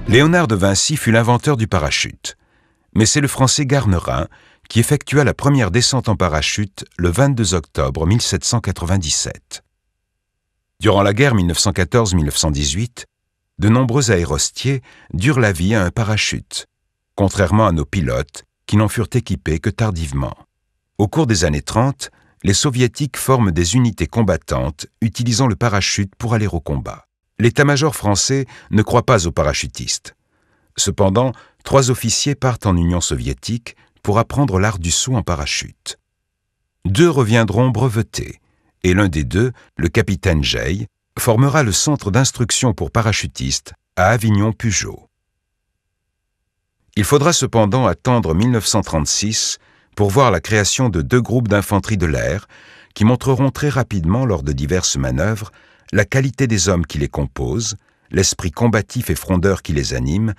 Léonard de Vinci fut l'inventeur du parachute, mais c'est le Français Garnerin qui effectua la première descente en parachute le 22 octobre 1797. Durant la guerre 1914-1918, de nombreux aérostiers durent la vie à un parachute, contrairement à nos pilotes qui n'en furent équipés que tardivement. Au cours des années 30, les Soviétiques forment des unités combattantes utilisant le parachute pour aller au combat. L'état-major français ne croit pas aux parachutistes. Cependant, 3 officiers partent en Union soviétique pour apprendre l'art du saut en parachute. 2 reviendront brevetés, et l'un des 2, le capitaine Jay, formera le centre d'instruction pour parachutistes à Avignon-Pujol. Il faudra cependant attendre 1936 pour voir la création de 2 groupes d'infanterie de l'air qui montreront très rapidement, lors de diverses manœuvres, la qualité des hommes qui les composent, l'esprit combatif et frondeur qui les anime,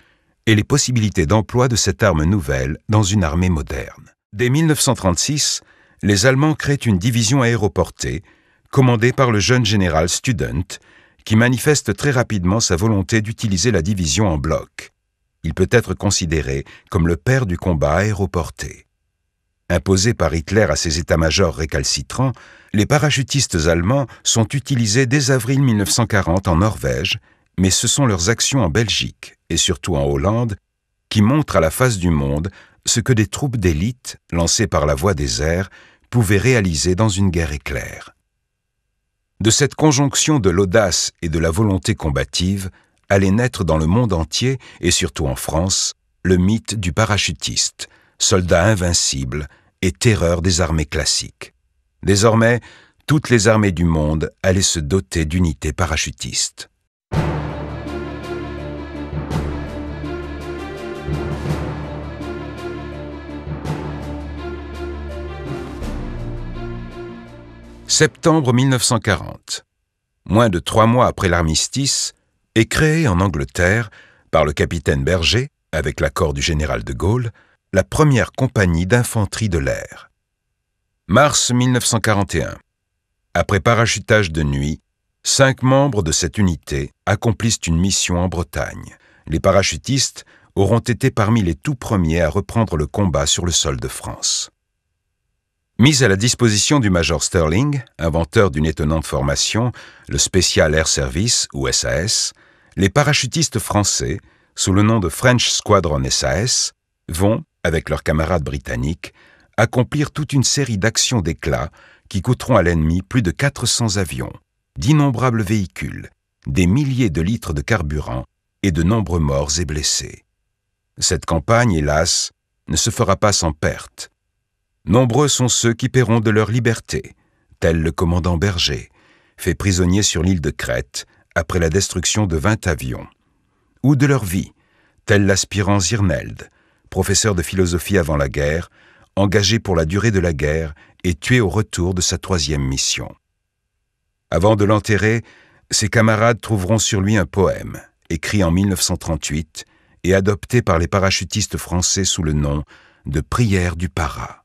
et les possibilités d'emploi de cette arme nouvelle dans une armée moderne. Dès 1936, les Allemands créent une division aéroportée, commandée par le jeune général Student, qui manifeste très rapidement sa volonté d'utiliser la division en bloc. Il peut être considéré comme le père du combat aéroporté. Imposés par Hitler à ses états-majors récalcitrants, les parachutistes allemands sont utilisés dès avril 1940 en Norvège, mais ce sont leurs actions en Belgique, et surtout en Hollande, qui montrent à la face du monde ce que des troupes d'élite, lancées par la voie des airs, pouvaient réaliser dans une guerre éclair. De cette conjonction de l'audace et de la volonté combative, allait naître dans le monde entier, et surtout en France, le mythe du parachutiste, soldat invincible et terreur des armées classiques. Désormais, toutes les armées du monde allaient se doter d'unités parachutistes. Septembre 1940. Moins de 3 mois après l'armistice, est créée en Angleterre, par le capitaine Berger, avec l'accord du général de Gaulle, la première compagnie d'infanterie de l'air. Mars 1941. Après parachutage de nuit, 5 membres de cette unité accomplissent une mission en Bretagne. Les parachutistes auront été parmi les tout premiers à reprendre le combat sur le sol de France. Mis à la disposition du Major Sterling, inventeur d'une étonnante formation, le Special Air Service, ou SAS, les parachutistes français, sous le nom de French Squadron SAS, vont, avec leurs camarades britanniques, accomplir toute une série d'actions d'éclat qui coûteront à l'ennemi plus de 400 avions, d'innombrables véhicules, des milliers de litres de carburant et de nombreux morts et blessés. Cette campagne, hélas, ne se fera pas sans perte. Nombreux sont ceux qui paieront de leur liberté, tel le commandant Berger, fait prisonnier sur l'île de Crète après la destruction de 20 avions, ou de leur vie, tel l'aspirant Zirneld, professeur de philosophie avant la guerre, engagé pour la durée de la guerre et tué au retour de sa 3e mission. Avant de l'enterrer, ses camarades trouveront sur lui un poème, écrit en 1938 et adopté par les parachutistes français sous le nom de « Prière du para ».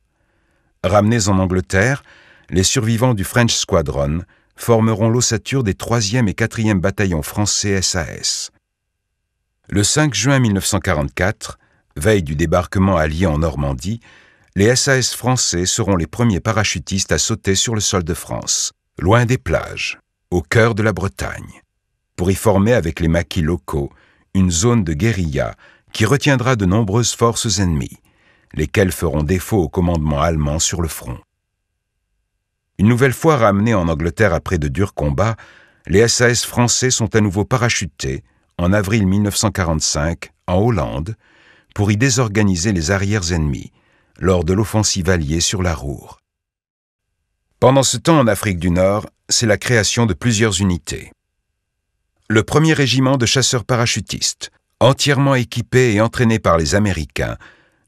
Ramenés en Angleterre, les survivants du French Squadron formeront l'ossature des 3e et 4e bataillons français SAS. Le 5 juin 1944, veille du débarquement allié en Normandie, les SAS français seront les premiers parachutistes à sauter sur le sol de France, loin des plages, au cœur de la Bretagne, pour y former avec les maquis locaux une zone de guérilla qui retiendra de nombreuses forces ennemies, lesquels feront défaut au commandement allemand sur le front. Une nouvelle fois ramenés en Angleterre après de durs combats, les SAS français sont à nouveau parachutés, en avril 1945, en Hollande, pour y désorganiser les arrières ennemis, lors de l'offensive alliée sur la Roure. Pendant ce temps, en Afrique du Nord, c'est la création de plusieurs unités. Le 1er régiment de chasseurs parachutistes, entièrement équipé et entraîné par les Américains,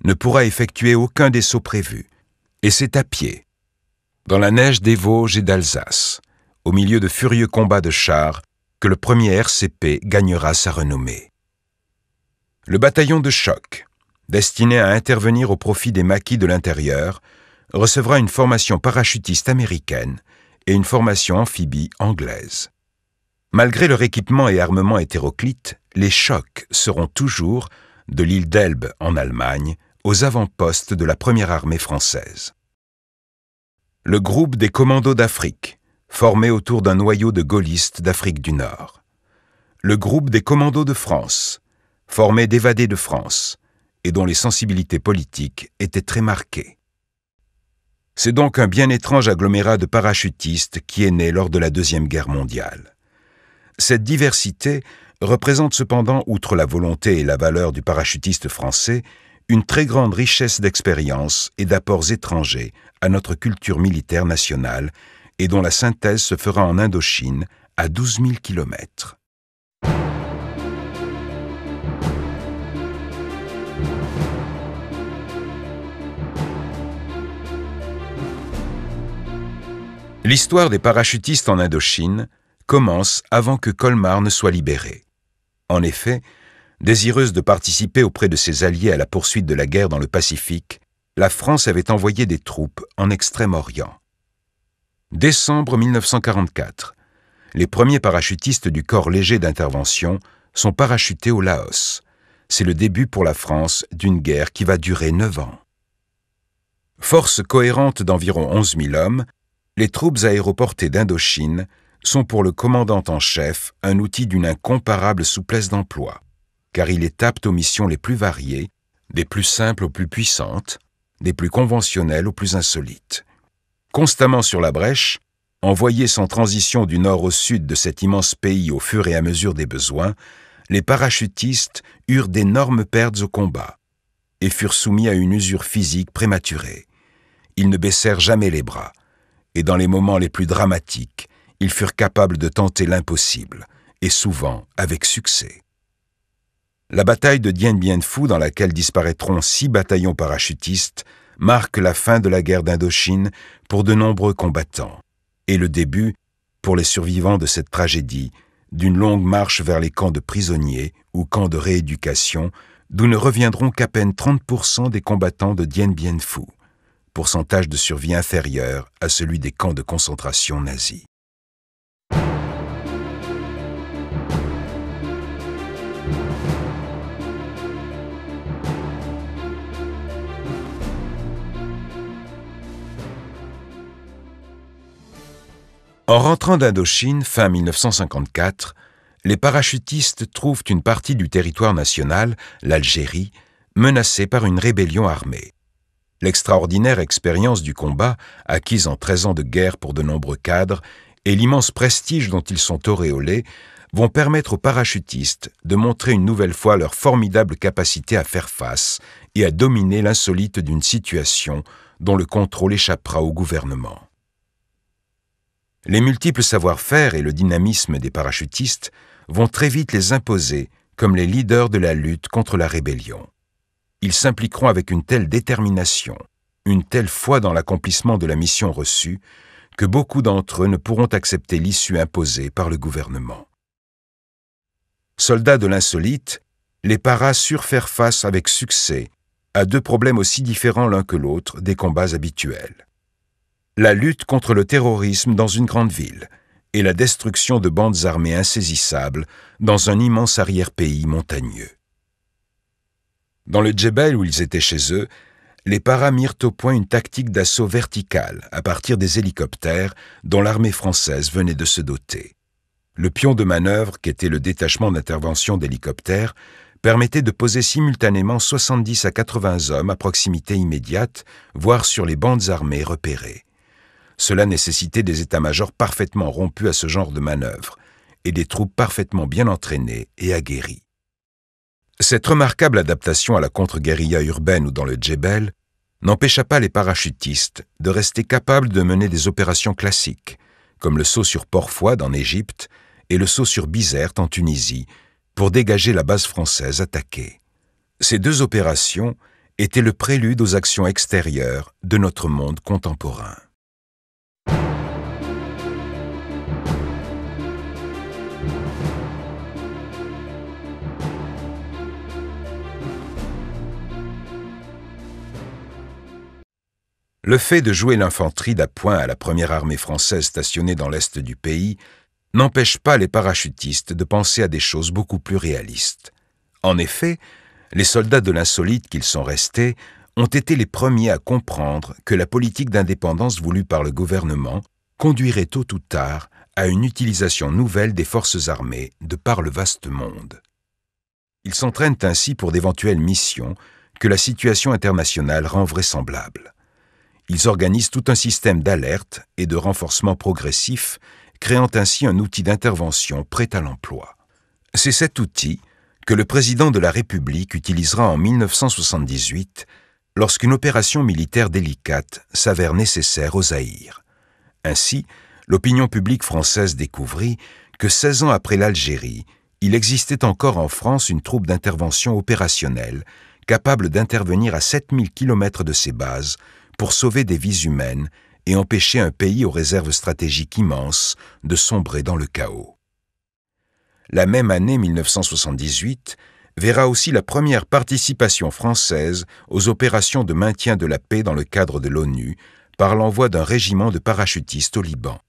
ne pourra effectuer aucun des sauts prévus, et c'est à pied, dans la neige des Vosges et d'Alsace, au milieu de furieux combats de chars, que le 1er RCP gagnera sa renommée. Le bataillon de choc, destiné à intervenir au profit des maquis de l'intérieur, recevra une formation parachutiste américaine et une formation amphibie anglaise. Malgré leur équipement et armement hétéroclites, les chocs seront toujours, de l'île d'Elbe en Allemagne, aux avant-postes de la première armée française. Le groupe des commandos d'Afrique, formé autour d'un noyau de gaullistes d'Afrique du Nord. Le groupe des commandos de France, formé d'évadés de France, et dont les sensibilités politiques étaient très marquées. C'est donc un bien étrange agglomérat de parachutistes qui est né lors de la Deuxième Guerre mondiale. Cette diversité représente cependant, outre la volonté et la valeur du parachutiste français, une très grande richesse d'expérience et d'apports étrangers à notre culture militaire nationale et dont la synthèse se fera en Indochine à 12 000 kilomètres. L'histoire des parachutistes en Indochine commence avant que Colmar ne soit libéré. En effet, désireuse de participer auprès de ses alliés à la poursuite de la guerre dans le Pacifique, la France avait envoyé des troupes en Extrême-Orient. Décembre 1944, les premiers parachutistes du corps léger d'intervention sont parachutés au Laos. C'est le début pour la France d'une guerre qui va durer 9 ans. Force cohérente d'environ 11 000 hommes, les troupes aéroportées d'Indochine sont pour le commandant en chef un outil d'une incomparable souplesse d'emploi, car il est apte aux missions les plus variées, des plus simples aux plus puissantes, des plus conventionnelles aux plus insolites. Constamment sur la brèche, envoyés sans transition du nord au sud de cet immense pays au fur et à mesure des besoins, les parachutistes eurent d'énormes pertes au combat et furent soumis à une usure physique prématurée. Ils ne baissèrent jamais les bras, et dans les moments les plus dramatiques, ils furent capables de tenter l'impossible, et souvent avec succès. La bataille de Dien Bien Phu, dans laquelle disparaîtront 6 bataillons parachutistes, marque la fin de la guerre d'Indochine pour de nombreux combattants, et le début, pour les survivants de cette tragédie, d'une longue marche vers les camps de prisonniers ou camps de rééducation, d'où ne reviendront qu'à peine 30% des combattants de Dien Bien Phu, pourcentage de survie inférieur à celui des camps de concentration nazis. En rentrant d'Indochine, fin 1954, les parachutistes trouvent une partie du territoire national, l'Algérie, menacée par une rébellion armée. L'extraordinaire expérience du combat, acquise en 13 ans de guerre pour de nombreux cadres, et l'immense prestige dont ils sont auréolés, vont permettre aux parachutistes de montrer une nouvelle fois leur formidable capacité à faire face et à dominer l'insolite d'une situation dont le contrôle échappera au gouvernement. Les multiples savoir-faire et le dynamisme des parachutistes vont très vite les imposer comme les leaders de la lutte contre la rébellion. Ils s'impliqueront avec une telle détermination, une telle foi dans l'accomplissement de la mission reçue, que beaucoup d'entre eux ne pourront accepter l'issue imposée par le gouvernement. Soldats de l'insolite, les paras surent faire face avec succès à 2 problèmes aussi différents l'un que l'autre des combats habituels. La lutte contre le terrorisme dans une grande ville et la destruction de bandes armées insaisissables dans un immense arrière-pays montagneux. Dans le Djebel où ils étaient chez eux, les paras mirent au point une tactique d'assaut vertical à partir des hélicoptères dont l'armée française venait de se doter. Le pion de manœuvre, qu'était le détachement d'intervention d'hélicoptères, permettait de poser simultanément 70 à 80 hommes à proximité immédiate, voire sur les bandes armées repérées. Cela nécessitait des états-majors parfaitement rompus à ce genre de manœuvre et des troupes parfaitement bien entraînées et aguerries. Cette remarquable adaptation à la contre-guérilla urbaine ou dans le Djebel n'empêcha pas les parachutistes de rester capables de mener des opérations classiques, comme le saut sur Port Fouad en Égypte et le saut sur Bizerte en Tunisie, pour dégager la base française attaquée. Ces 2 opérations étaient le prélude aux actions extérieures de notre monde contemporain. Le fait de jouer l'infanterie d'appoint à la première armée française stationnée dans l'est du pays n'empêche pas les parachutistes de penser à des choses beaucoup plus réalistes. En effet, les soldats de l'insolite qu'ils sont restés ont été les premiers à comprendre que la politique d'indépendance voulue par le gouvernement conduirait tôt ou tard à une utilisation nouvelle des forces armées de par le vaste monde. Ils s'entraînent ainsi pour d'éventuelles missions que la situation internationale rend vraisemblables. Ils organisent tout un système d'alerte et de renforcement progressif, créant ainsi un outil d'intervention prêt à l'emploi. C'est cet outil que le président de la République utilisera en 1978 lorsqu'une opération militaire délicate s'avère nécessaire au Zaïre. Ainsi, l'opinion publique française découvrit que 16 ans après l'Algérie, il existait encore en France une troupe d'intervention opérationnelle capable d'intervenir à 7000 km de ses bases pour sauver des vies humaines et empêcher un pays aux réserves stratégiques immenses de sombrer dans le chaos. La même année 1978 verra aussi la première participation française aux opérations de maintien de la paix dans le cadre de l'ONU par l'envoi d'un régiment de parachutistes au Liban.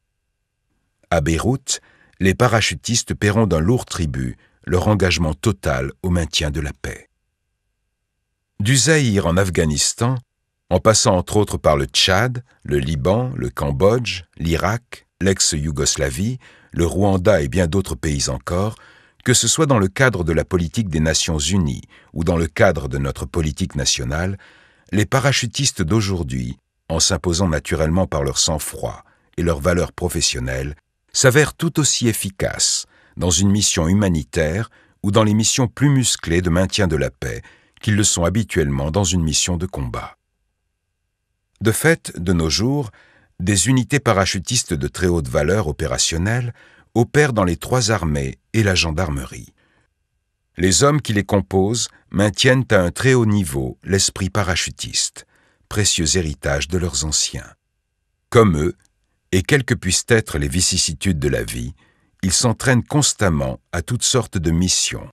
À Beyrouth, les parachutistes paieront d'un lourd tribut leur engagement total au maintien de la paix. Du Zaïre en Afghanistan, en passant entre autres par le Tchad, le Liban, le Cambodge, l'Irak, l'ex-Yougoslavie, le Rwanda et bien d'autres pays encore, que ce soit dans le cadre de la politique des Nations Unies ou dans le cadre de notre politique nationale, les parachutistes d'aujourd'hui, en s'imposant naturellement par leur sang-froid et leur valeur professionnelle, s'avèrent tout aussi efficaces dans une mission humanitaire ou dans les missions plus musclées de maintien de la paix qu'ils le sont habituellement dans une mission de combat. De fait, de nos jours, des unités parachutistes de très haute valeur opérationnelle opèrent dans les 3 armées et la gendarmerie. Les hommes qui les composent maintiennent à un très haut niveau l'esprit parachutiste, précieux héritage de leurs anciens. Comme eux, et quelles que puissent être les vicissitudes de la vie, ils s'entraînent constamment à toutes sortes de missions,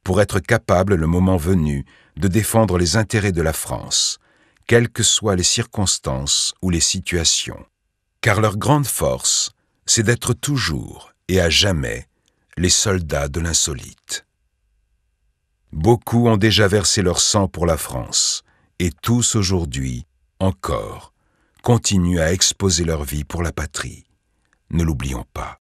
pour être capables, le moment venu, de défendre les intérêts de la France, quelles que soient les circonstances ou les situations. Car leur grande force, c'est d'être toujours et à jamais les soldats de l'insolite. Beaucoup ont déjà versé leur sang pour la France, et tous aujourd'hui, encore, continuent à exposer leur vie pour la patrie. Ne l'oublions pas.